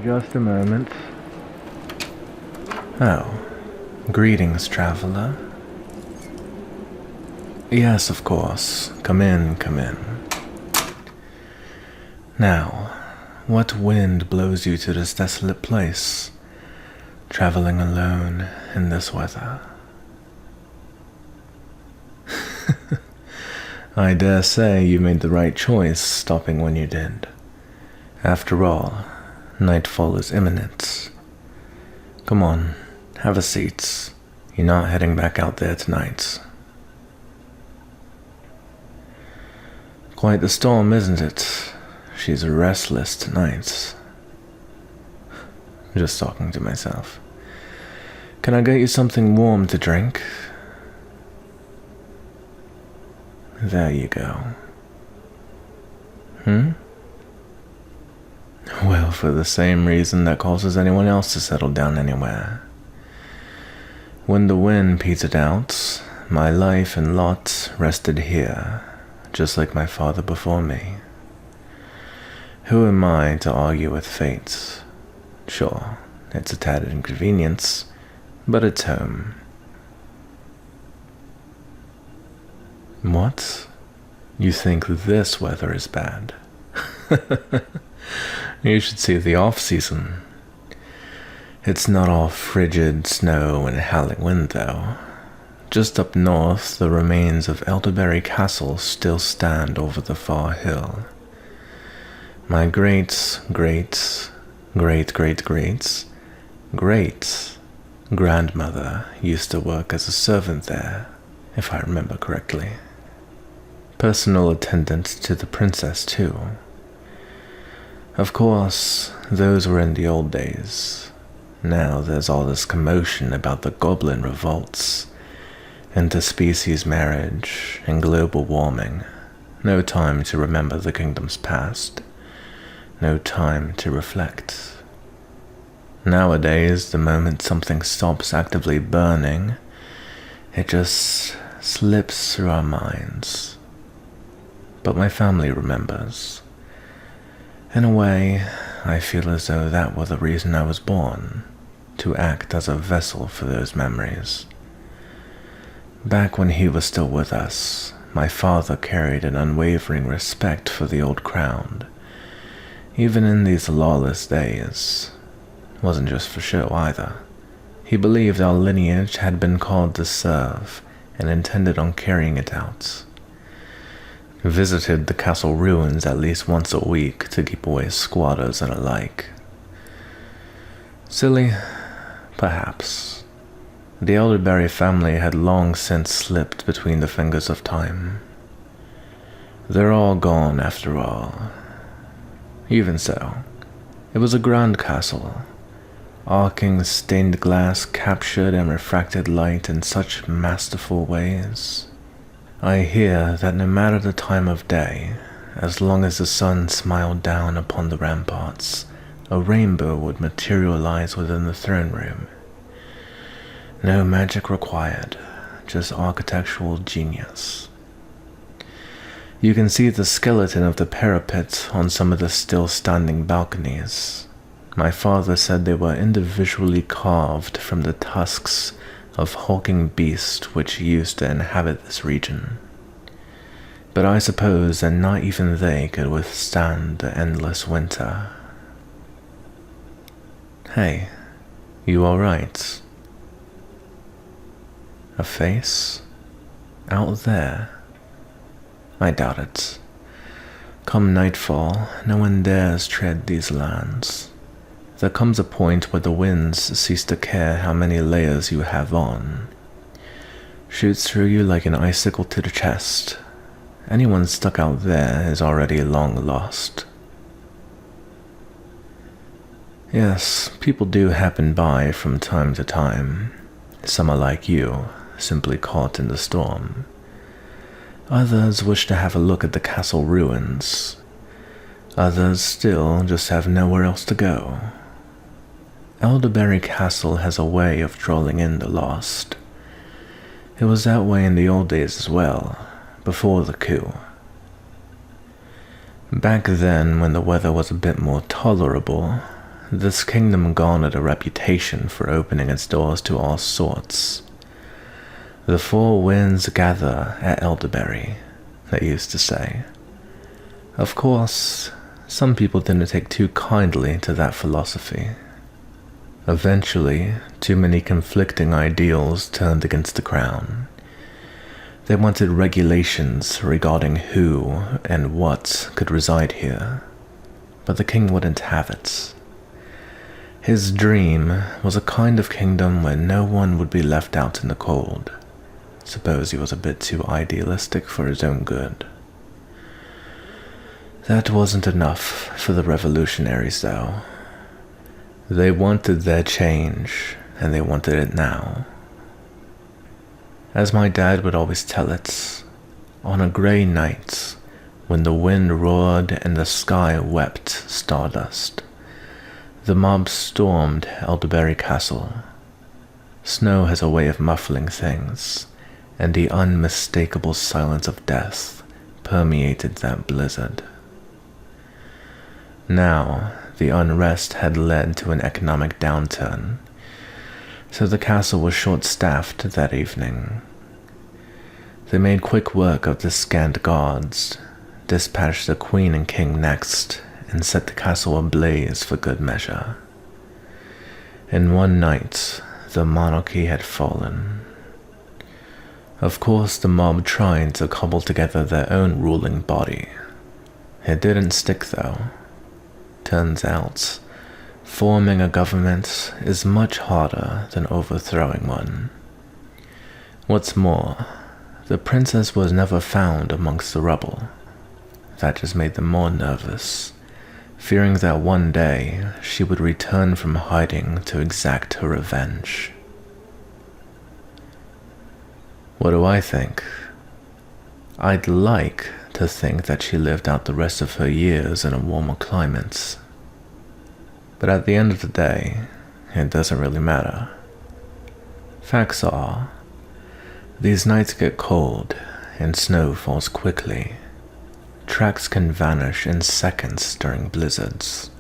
Just a moment. Oh, greetings, traveler. Yes, of course. Come in, come in. Now, what wind blows you to this desolate place, traveling alone in this weather? I dare say you made the right choice stopping when you did. After all, nightfall is imminent. Come on, have a seat. You're not heading back out there tonight. Quite the storm, isn't it? She's restless tonight. Just talking to myself. Can I get you something warm to drink? There you go. Well, for the same reason that causes anyone else to settle down anywhere. When the wind petered out, my life and lot rested here, just like my father before me. Who am I to argue with fate? Sure, it's a tad inconvenience, but it's home. What? You think this weather is bad? You should see the off-season. It's not all frigid snow and howling wind, though. Just up north, the remains of Elderberry Castle still stand over the far hill. My great-grandmother used to work as a servant there, if I remember correctly. Personal attendant to the princess, too. Of course, those were in the old days. Now there's all this commotion about the goblin revolts, interspecies marriage, and global warming. No time to remember the kingdom's past. No time to reflect. Nowadays, the moment something stops actively burning, it just slips through our minds. But my family remembers. In a way, I feel as though that was the reason I was born, to act as a vessel for those memories. Back when he was still with us, my father carried an unwavering respect for the old crown, even in these lawless days. Wasn't just for show either. He believed our lineage had been called to serve and intended on carrying it out. Visited the castle ruins at least once a week to keep away squatters and alike. Silly? Perhaps. The Elderberry family had long since slipped between the fingers of time. They're all gone after all. Even so, it was a grand castle. Arcing stained glass captured and refracted light in such masterful ways. I hear that no matter the time of day, as long as the sun smiled down upon the ramparts, a rainbow would materialize within the throne room. No magic required, just architectural genius. You can see the skeleton of the parapet on some of the still-standing balconies. My father said they were individually carved from the tusks of hulking beasts which used to inhabit this region. But I suppose that not even they could withstand the endless winter. Hey, you alright? A face? Out there? I doubt it. Come nightfall, no one dares tread these lands. There comes a point where the winds cease to care how many layers you have on. Shoots through you like an icicle to the chest. Anyone stuck out there is already long lost. Yes, people do happen by from time to time. Some are like you, simply caught in the storm. Others wish to have a look at the castle ruins. Others still just have nowhere else to go. Elderberry Castle has a way of drawing in the lost. It was that way in the old days as well, before the coup. Back then, when the weather was a bit more tolerable, this kingdom garnered a reputation for opening its doors to all sorts. The four winds gather at Elderberry, they used to say. Of course, some people didn't take too kindly to that philosophy. Eventually, too many conflicting ideals turned against the crown. They wanted regulations regarding who and what could reside here, but the king wouldn't have it. His dream was a kind of kingdom where no one would be left out in the cold. Suppose he was a bit too idealistic for his own good. That wasn't enough for the revolutionaries, though. They wanted their change, and they wanted it now. As my dad would always tell it, on a grey night, when the wind roared and the sky wept stardust, the mob stormed Elderberry Castle. Snow has a way of muffling things, and the unmistakable silence of death permeated that blizzard. Now, the unrest had led to an economic downturn, so the castle was short-staffed that evening. They made quick work of the scant guards, dispatched the queen and king next, and set the castle ablaze for good measure. In one night, the monarchy had fallen. Of course, the mob tried to cobble together their own ruling body. It didn't stick, though. Turns out, forming a government is much harder than overthrowing one. What's more, the princess was never found amongst the rubble. That just made them more nervous, fearing that one day she would return from hiding to exact her revenge. What do I think? I'd like to think that she lived out the rest of her years in a warmer climate. But at the end of the day, it doesn't really matter. Facts are, these nights get cold and snow falls quickly. Tracks can vanish in seconds during blizzards.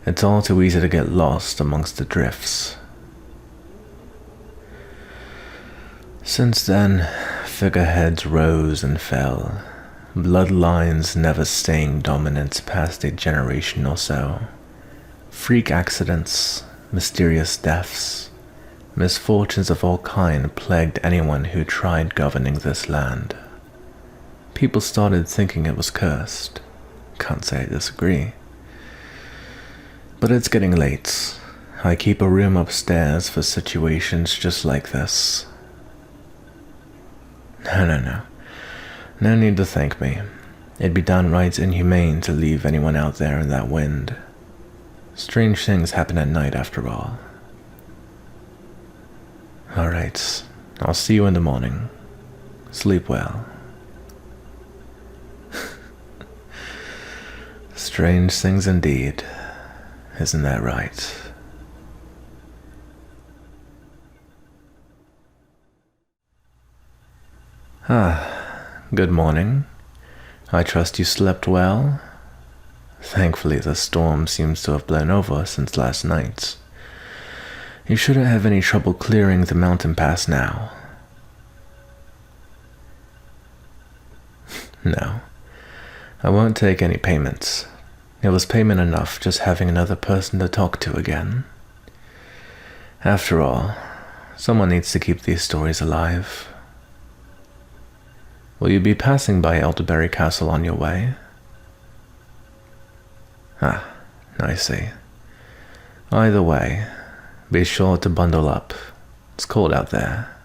It's all too easy to get lost amongst the drifts. Since then, figureheads rose and fell, bloodlines never staying dominant past a generation or so. Freak accidents, mysterious deaths, misfortunes of all kinds plagued anyone who tried governing this land. People started thinking it was cursed. Can't say I disagree. But it's getting late. I keep a room upstairs for situations just like this. No. No need to thank me. It'd be downright inhumane to leave anyone out there in that wind. Strange things happen at night after all. Alright, I'll see you in the morning. Sleep well. Strange things indeed, isn't that right? Good morning. I trust you slept well? Thankfully, the storm seems to have blown over since last night. You shouldn't have any trouble clearing the mountain pass now. No, I won't take any payments. It was payment enough just having another person to talk to again. After all, someone needs to keep these stories alive. Will you be passing by Elderberry Castle on your way? I see. Either way, be sure to bundle up. It's cold out there.